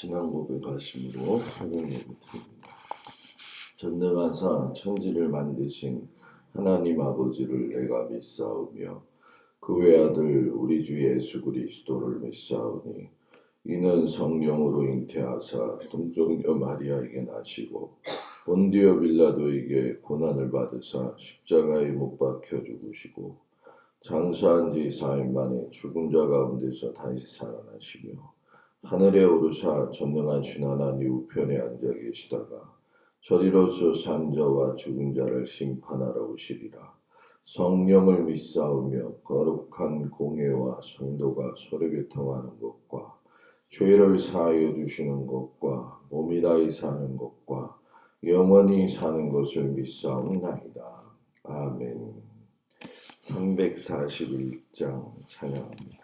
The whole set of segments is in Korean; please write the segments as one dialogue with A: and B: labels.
A: 신앙 고백하심으로 설명 예배드립니다. 전능하사 천지를 만드신 하나님 아버지를 내가 믿사오며 그 외아들 우리 주 예수 그리스도를 믿사오니 이는 성령으로 잉태하사 동정녀 마리아에게 나시고 본디오 빌라도에게 고난을 받으사 십자가에 못 박혀 죽으시고 장사한 지 4일 만에 죽은 자 가운데서 다시 살아나시며 하늘에 오르사 전능하신 하나님 우편에 앉아 계시다가 저리로서 산 자와 죽은 자를 심판하러 오시리라. 성령을 믿사오며 거룩한 공회와 성도가 서로 교통하는 것과 죄를 사하여 주시는 것과 몸이 다히 사는 것과 영원히 사는 것을 믿사옵나이다. 아멘. 341장 찬양합니다.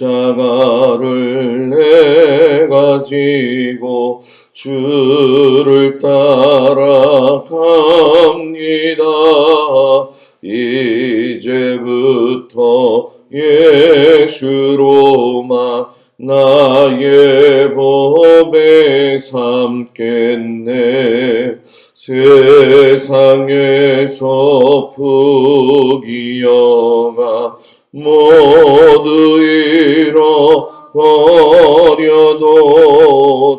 A: 십자가를 내가 지고 주를 따라갑니다. 이제부터 예수로만 나의 법에 삼겠네. 세상에서 부귀영화 모두 잃어버려도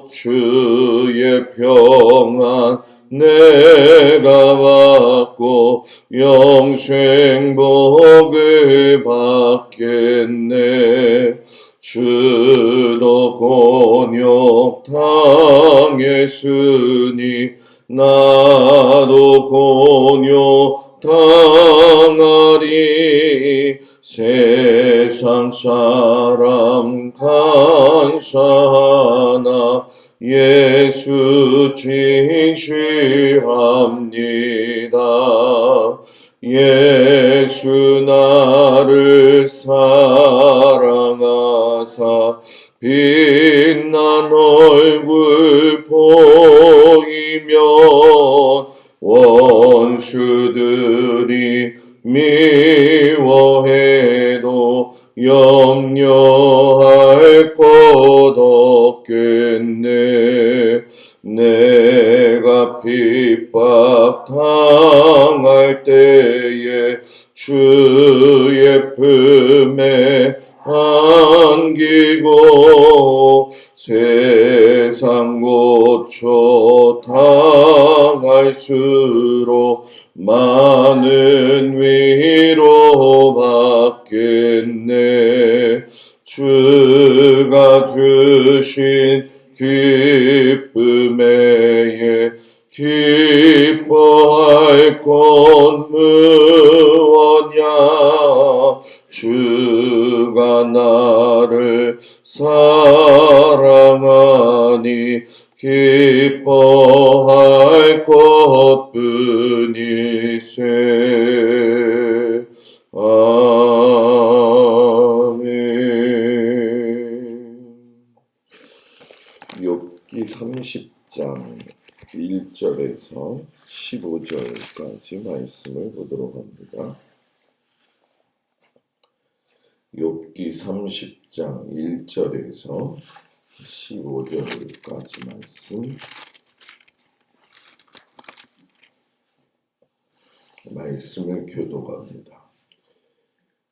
A: 주의 평안 내가 받고 영생 복을 받겠네. 주도 곤욕 당했으니 나도 곤욕 당하리. 세상 사람 감사하나 예수 진실합니다. 예수 나를 사랑하사 빛난 얼굴 보이면 원수들이 미워해도 염려할 것 없겠네. 내가 핍박 당할 때에 주의 품에 안기고 세상 고초 당할수록 많은 위로 받겠네. 주가 주신 기쁨에 기뻐할 것 무엇냐. 주가 나를 사랑하니 기뻐할 것뿐이세. 아멘. 욥기 30장 1절에서 15절까지 말씀을 보도록 합니다. 욥기 30장 1절에서 15절까지 말씀을 교독합니다.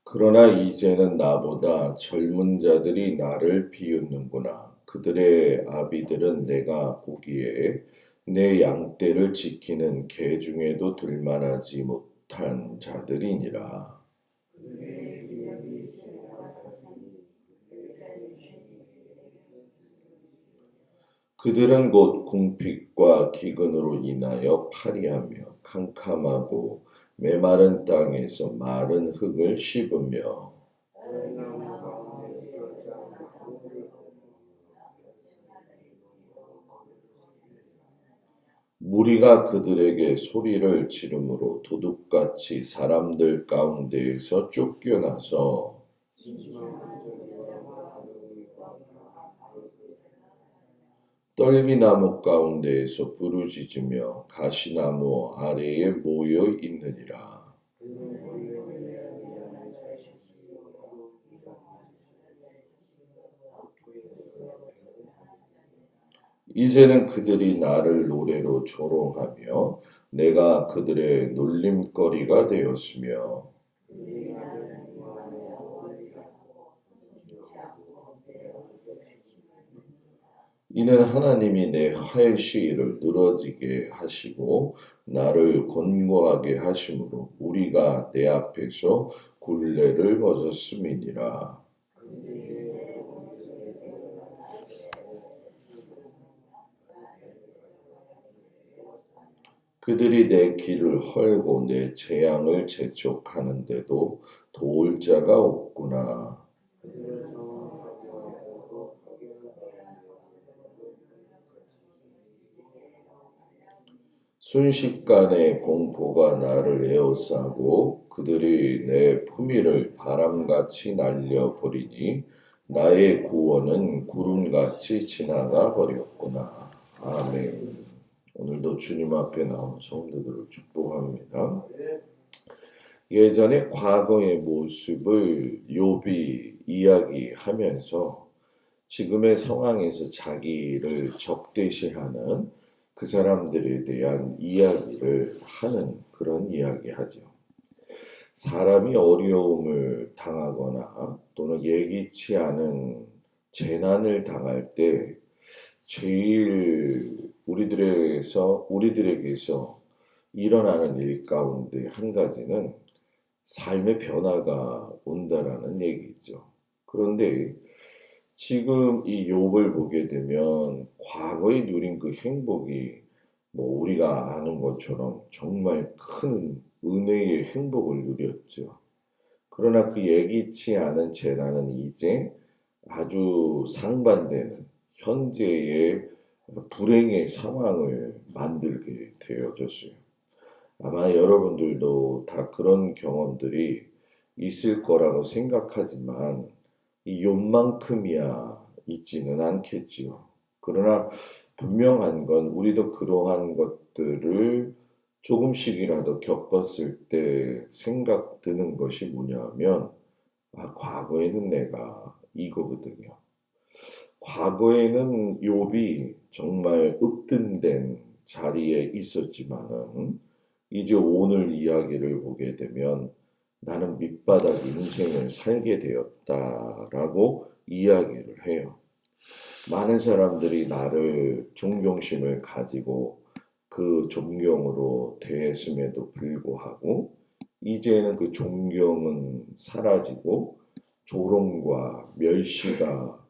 A: 그러나 이제는 나보다 젊은 자들이 나를 비웃는구나. 그들의 아비들은 내가 보기에 내 양떼를 지키는 개 중에도 들만하지 못한 자들이니라. 그들은 곧 궁핍과 기근으로 인하여 파리하며 캄캄하고 메마른 땅에서 마른 흙을 씹으며 무리가 그들에게 소리를 지르므로 도둑같이 사람들 가운데에서 쫓겨나서 떨기나무 가운데에서 부르짖으며 가시나무 아래에 모여 있느니라. 이제는 그들이 나를 노래로 조롱하며 내가 그들의 놀림거리가 되었으며 이는 하나님이 내 활 시위를 늘어지게 하시고 나를 권고하게 하심으로 우리가 내 앞에서 굴레를 벗었음이니라. 그들이 내 길을 헐고 내 재앙을 재촉하는데도 도울 자가 없구나. 순식간에 공포가 나를 에워싸고 그들이 내 품위를 바람같이 날려버리니 나의 구원은 구름같이 지나가 버렸구나. 아멘. 오늘도 주님 앞에 나온 성도들을 축복합니다. 예전에 과거의 모습을 욥이 이야기하면서 지금의 상황에서 자기를 적대시하는 그 사람들에 대한 이야기를 하는 그런 이야기하죠. 사람이 어려움을 당하거나 또는 예기치 않은 재난을 당할 때 제일 우리들에게서 일어나는 일 가운데 한 가지는 삶의 변화가 온다라는 얘기죠. 그런데 지금 이 욥을 보게 되면 과거에 누린 그 행복이 뭐 우리가 아는 것처럼 정말 큰 은혜의 행복을 누렸죠. 그러나 그 예기치 않은 재난은 이제 아주 상반되는 현재의 불행의 상황을 만들게 되어졌어요. 아마 여러분들도 다 그런 경험들이 있을 거라고 생각하지만 이 욕만큼이야 있지는 않겠지요. 그러나 분명한 건 우리도 그러한 것들을 조금씩이라도 겪었을 때 생각 드는 것이 뭐냐면 과거에는 내가 이거거든요. 과거에는 욥이 정말 으뜸된 자리에 있었지만은 이제 오늘 이야기를 보게 되면 나는 밑바닥 인생을 살게 되었다라고 이야기를 해요. 많은 사람들이 나를 존경심을 가지고 그 존경으로 대했음에도 불구하고 이제는 그 존경은 사라지고 조롱과 멸시가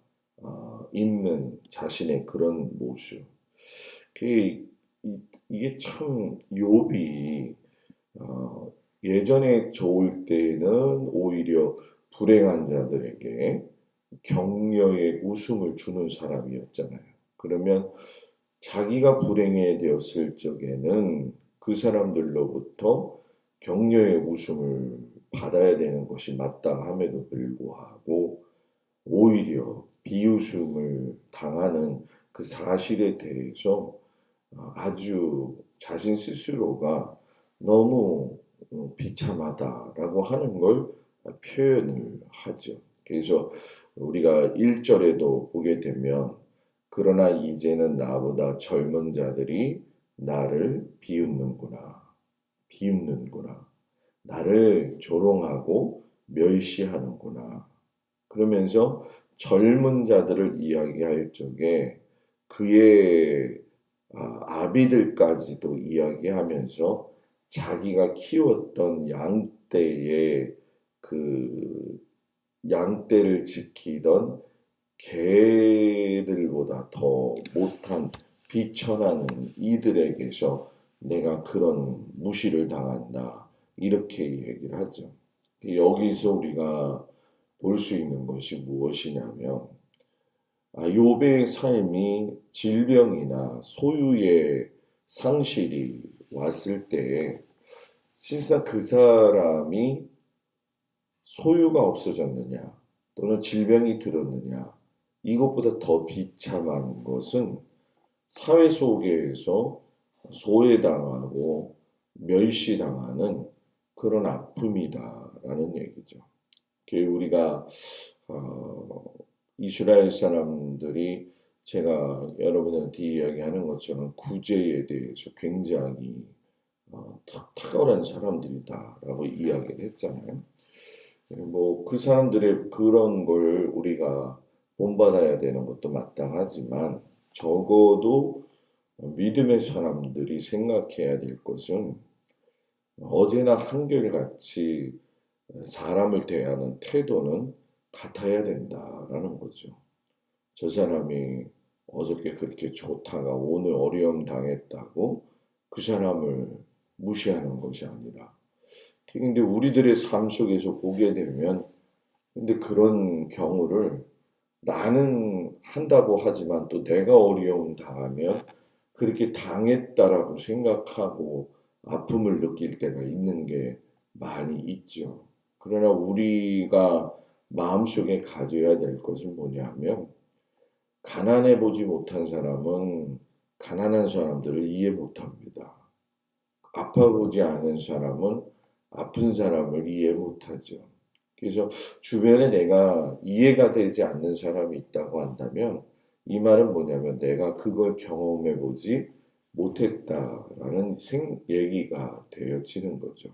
A: 있는 자신의 그런 모습. 이게 참 욥이 예전에 좋을 때는 오히려 불행한 자들에게 격려의 웃음을 주는 사람이었잖아요. 그러면 자기가 불행해 되었을 적에는 그 사람들로부터 격려의 웃음을 받아야 되는 것이 마땅함에도 불구하고 오히려 비웃음을 당하는 그 사실에 대해서 아주 자신 스스로가 너무 비참하다라고 하는 걸 표현을 하죠. 그래서 우리가 1절에도 보게 되면 그러나 이제는 나보다 젊은 자들이 나를 비웃는구나. 나를 조롱하고 멸시하는구나. 그러면서 젊은 자들을 이야기할 적에 그의 아비들까지도 이야기하면서 자기가 키웠던 양떼의 그 양떼를 지키던 개들보다 더 못한 비천한 이들에게서 내가 그런 무시를 당한다. 이렇게 얘기를 하죠. 여기서 우리가 볼 수 있는 것이 무엇이냐면 욥의 삶이 질병이나 소유의 상실이 왔을 때 실상 그 사람이 소유가 없어졌느냐 또는 질병이 들었느냐 이것보다 더 비참한 것은 사회 속에서 소외당하고 멸시당하는 그런 아픔이다라는 얘기죠. 우리가 이스라엘 사람들이 제가 여러분한테 이야기하는 것처럼 구제에 대해서 굉장히 탁월한 사람들이다라고 이야기를 했잖아요. 뭐 그 사람들의 그런 걸 우리가 본받아야 되는 것도 마땅하지만 적어도 믿음의 사람들이 생각해야 될 것은 어제나 한결같이 사람을 대하는 태도는 같아야 된다라는 거죠. 저 사람이 어저께 그렇게 좋다가 오늘 어려움 당했다고 그 사람을 무시하는 것이 아니라 근데 우리들의 삶 속에서 보게 되면 근데 그런 경우를 나는 한다고 하지만 또 내가 어려움 당하면 그렇게 당했다라고 생각하고 아픔을 느낄 때가 있는 게 많이 있죠. 그러나 우리가 마음속에 가져야 될 것은 뭐냐면 가난해 보지 못한 사람은 가난한 사람들을 이해 못합니다. 아파 보지 않은 사람은 아픈 사람을 이해 못하죠. 그래서 주변에 내가 이해가 되지 않는 사람이 있다고 한다면 이 말은 뭐냐면 내가 그걸 경험해 보지 못했다라는 얘기가 되어지는 거죠.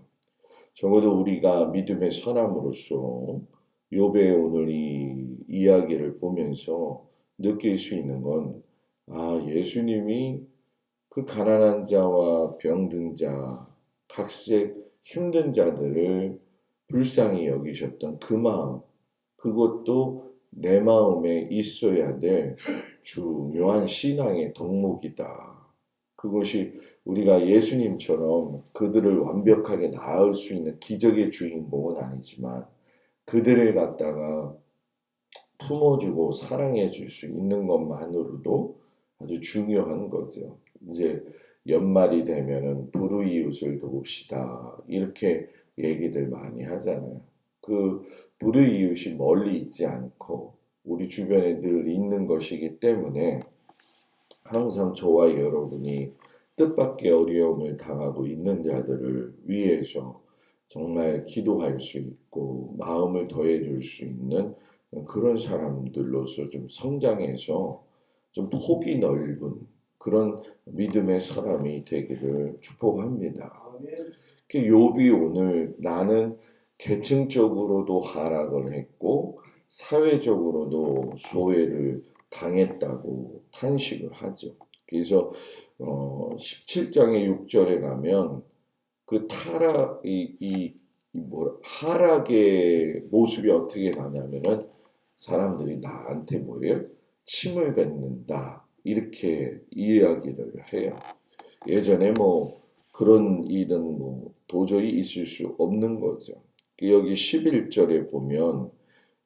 A: 적어도 우리가 믿음의 사람으로서 욥의 오늘 이 이야기를 보면서 느낄 수 있는 건 예수님이 그 가난한 자와 병든 자, 각색 힘든 자들을 불쌍히 여기셨던 그 마음, 그것도 내 마음에 있어야 될 중요한 신앙의 덕목이다. 그것이 우리가 예수님처럼 그들을 완벽하게 낳을 수 있는 기적의 주인공은 아니지만 그들을 갖다가 품어주고 사랑해 줄 수 있는 것만으로도 아주 중요한 거죠. 이제 연말이 되면은 불우이웃을 돕시다 이렇게 얘기들 많이 하잖아요. 그 불우이웃이 멀리 있지 않고 우리 주변에 늘 있는 것이기 때문에 항상 저와 여러분이 뜻밖의 어려움을 당하고 있는 자들을 위해서 정말 기도할 수 있고 마음을 더해줄 수 있는 그런 사람들로서 좀 성장해서 좀 폭이 넓은 그런 믿음의 사람이 되기를 축복합니다. 욥이 오늘 나는 계층적으로도 하락을 했고 사회적으로도 소외를 당했다고 탄식을 하죠. 그래서 17장의 6절에 가면 그 타락 하락의 모습이 어떻게 나냐면은 사람들이 나한테 뭐예요? 침을 뱉는다. 이렇게 이야기를 해요. 예전에 뭐 그런 일은 뭐 도저히 있을 수 없는 거죠. 여기 11절에 보면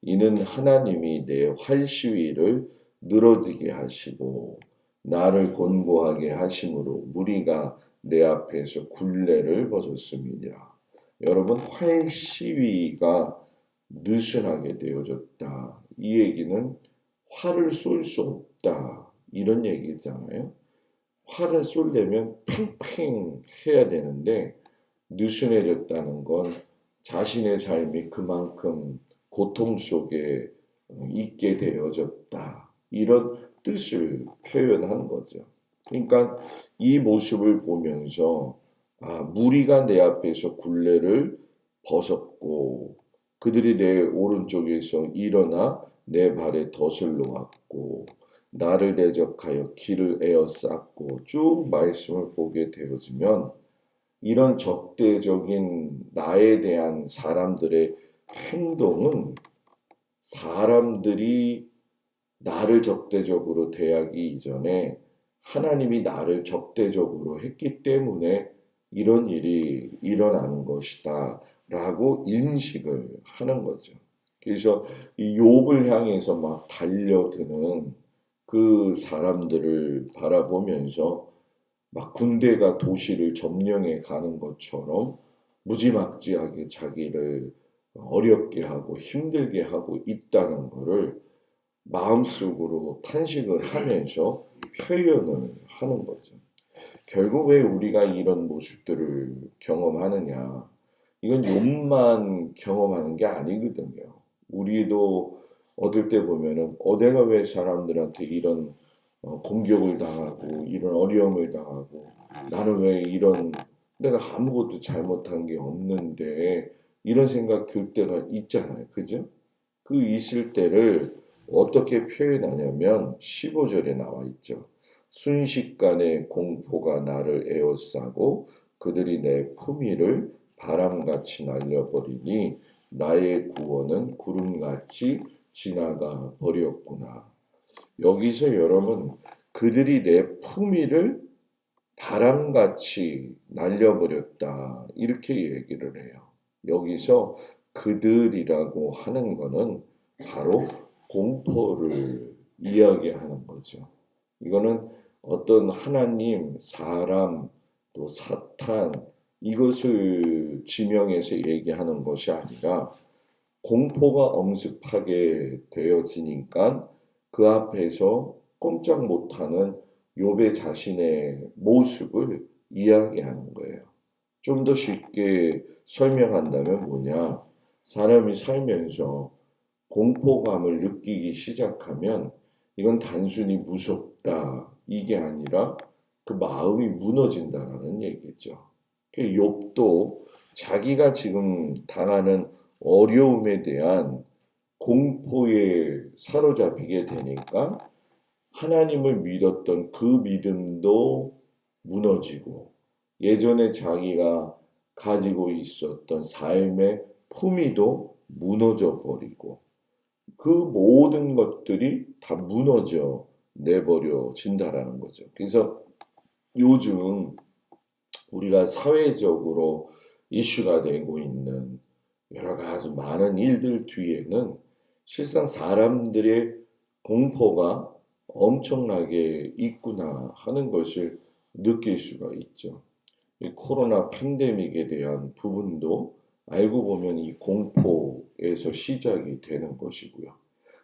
A: 이는 하나님이 내 활시위를 늘어지게 하시고 나를 곤고하게 하심으로 무리가 내 앞에서 굴레를 벗었음이니라. 여러분 활시위가 느슨하게 되어졌다. 이 얘기는 활을 쏠 수 없다. 이런 얘기잖아요. 활을 쏠려면 팽팽 해야 되는데 느슨해졌다는 건 자신의 삶이 그만큼 고통 속에 있게 되어졌다. 이런 뜻을 표현한 거죠. 그러니까 이 모습을 보면서 무리가 내 앞에서 굴레를 벗었고 그들이 내 오른쪽에서 일어나 내 발에 덫을 놓았고 나를 대적하여 길을 에워쌌고 쭉 말씀을 보게 되어지면 이런 적대적인 나에 대한 사람들의 행동은 사람들이 나를 적대적으로 대하기 이전에 하나님이 나를 적대적으로 했기 때문에 이런 일이 일어나는 것이다 라고 인식을 하는 거죠. 그래서 이 욥을 향해서 막 달려드는 그 사람들을 바라보면서 막 군대가 도시를 점령해 가는 것처럼 무지막지하게 자기를 어렵게 하고 힘들게 하고 있다는 것을 마음속으로 탄식을 하면서 표현을 하는 거죠. 결국 왜 우리가 이런 모습들을 경험하느냐? 이건 욥만 경험하는 게 아니거든요. 우리도 얻을 때 보면은 내가 왜 사람들한테 이런 공격을 당하고 이런 어려움을 당하고 나는 왜 이런 내가 아무것도 잘못한 게 없는데 이런 생각 들 때가 있잖아요. 그죠? 그 있을 때를 어떻게 표현하냐면 15절에 나와 있죠. 순식간에 공포가 나를 에워싸고 그들이 내 품위를 바람같이 날려버리니 나의 구원은 구름같이 지나가 버렸구나. 여기서 여러분 그들이 내 품위를 바람같이 날려버렸다 이렇게 얘기를 해요. 여기서 그들이라고 하는 거는 바로 공포를 이야기하는 거죠. 이거는 어떤 하나님, 사람, 또 사탄 이것을 지명해서 얘기하는 것이 아니라 공포가 엄습하게 되어지니까 그 앞에서 꼼짝 못하는 욥의 자신의 모습을 이야기하는 거예요. 좀 더 쉽게 설명한다면 뭐냐? 사람이 살면서 공포감을 느끼기 시작하면 이건 단순히 무섭다 이게 아니라 그 마음이 무너진다라는 얘기죠. 욥도 자기가 지금 당하는 어려움에 대한 공포에 사로잡히게 되니까 하나님을 믿었던 그 믿음도 무너지고 예전에 자기가 가지고 있었던 삶의 품위도 무너져 버리고 그 모든 것들이 다 무너져 내버려진다라는 거죠. 그래서 요즘 우리가 사회적으로 이슈가 되고 있는 여러 가지 많은 일들 뒤에는 실상 사람들의 공포가 엄청나게 있구나 하는 것을 느낄 수가 있죠. 이 코로나 팬데믹에 대한 부분도 알고 보면 이 공포에서 시작이 되는 것이고요.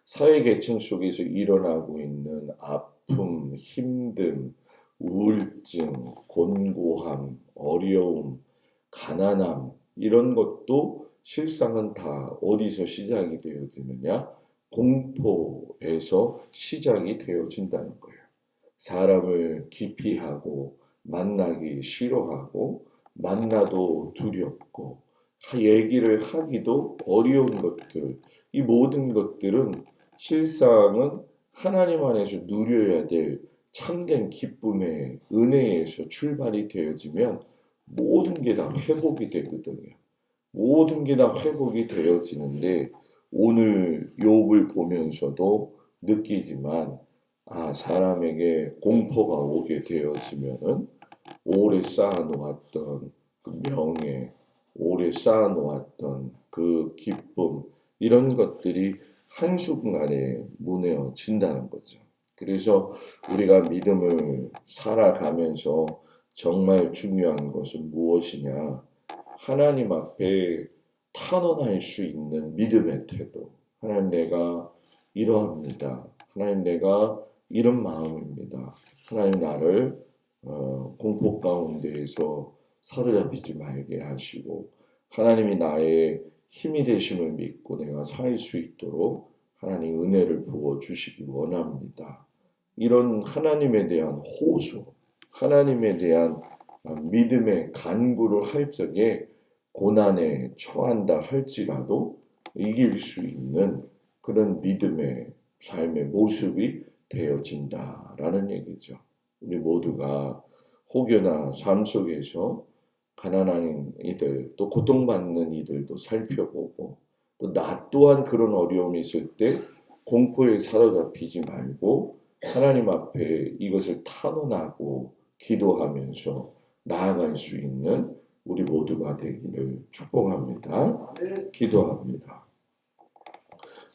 A: 사회 계층 속에서 일어나고 있는 아픔, 힘듦, 우울증, 곤고함, 어려움, 가난함 이런 것도 실상은 다 어디서 시작이 되어지느냐? 공포에서 시작이 되어진다는 거예요. 사람을 기피하고 만나기 싫어하고 만나도 두렵고 얘기를 하기도 어려운 것들 이 모든 것들은 실상은 하나님 안에서 누려야 될 참된 기쁨의 은혜에서 출발이 되어지면 모든 게 다 회복이 되거든요. 모든 게 다 회복이 되어지는데 오늘 욥을 보면서도 느끼지만 사람에게 공포가 오게 되어지면은 오래 쌓아놓았던 그 명예, 오래 쌓아놓았던 그 기쁨 이런 것들이 한순간에 무너진다는 거죠. 그래서 우리가 믿음을 살아가면서 정말 중요한 것은 무엇이냐? 하나님 앞에 탄원할 수 있는 믿음의 태도. 하나님 내가 이러합니다. 하나님 내가 이런 마음입니다. 하나님 나를 공포 가운데에서 사로잡히지 말게 하시고 하나님이 나의 힘이 되심을 믿고 내가 살 수 있도록 하나님 은혜를 부어 주시기 원합니다. 이런 하나님에 대한 호소, 하나님에 대한 믿음의 간구를 할 적에 고난에 처한다 할지라도 이길 수 있는 그런 믿음의 삶의 모습이 되어진다라는 얘기죠. 우리 모두가 혹여나 삶 속에서 가난한 이들 또 고통받는 이들도 살펴보고 또 나 또한 그런 어려움이 있을 때 공포에 사로잡히지 말고 하나님 앞에 이것을 탄원하고 기도하면서 나아갈 수 있는 우리 모두가 되기를 축복합니다. 기도합니다.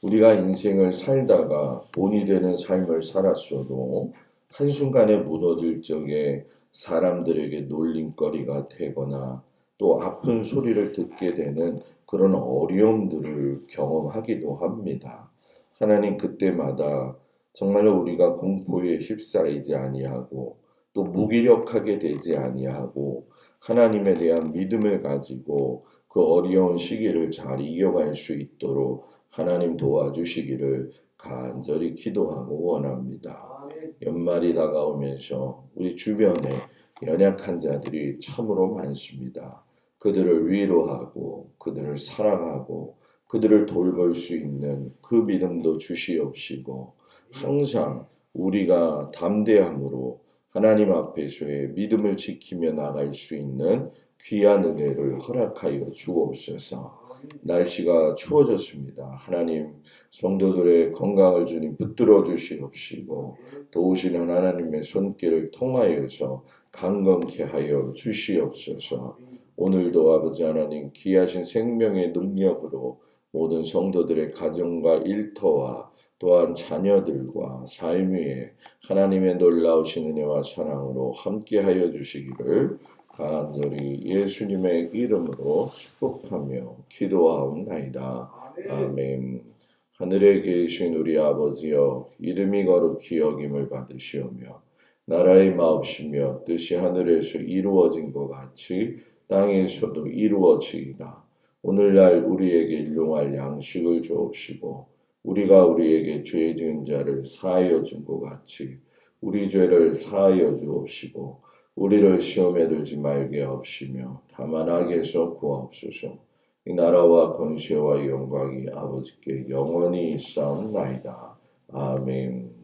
A: 우리가 인생을 살다가 본이 되는 삶을 살았어도 한순간에 무너질 적에 사람들에게 놀림거리가 되거나 또 아픈 소리를 듣게 되는 그런 어려움들을 경험하기도 합니다. 하나님 그때마다 정말로 우리가 공포에 휩싸이지 아니하고 또 무기력하게 되지 아니하고 하나님에 대한 믿음을 가지고 그 어려운 시기를 잘 이겨갈 수 있도록 하나님 도와주시기를 간절히 기도하고 원합니다. 연말이 다가오면서 우리 주변에 연약한 자들이 참으로 많습니다. 그들을 위로하고 그들을 사랑하고 그들을 돌볼 수 있는 그 믿음도 주시옵시고 항상 우리가 담대함으로 하나님 앞에서의 믿음을 지키며 나갈 수 있는 귀한 은혜를 허락하여 주옵소서. 날씨가 추워졌습니다. 하나님 성도들의 건강을 주님 붙들어 주시옵시고 도우시는 하나님의 손길을 통하여서 강건케 하여 주시옵소서. 오늘도 아버지 하나님 귀하신 생명의 능력으로 모든 성도들의 가정과 일터와 또한 자녀들과 삶 위에 하나님의 놀라우신 은혜와 사랑으로 함께하여 주시기를 간절히 예수님의 이름으로 축복하며 기도하옵나이다. 아멘. 하늘에 계신 우리 아버지여 이름이 거룩히 여김을 받으시오며 나라의 마옵시며 뜻이 하늘에서 이루어진 것 같이 땅에서도 이루어지이다. 오늘날 우리에게 일용할 양식을 주옵시고 우리가 우리에게 죄 지은 자를 사하여 준 것 같이 우리 죄를 사하여 주옵시고 우리를 시험에 들지 말게 하옵시며 다만 악에서 구하옵소서. 이 나라와 권세와 영광이 아버지께 영원히 있사옵나이다. 아멘.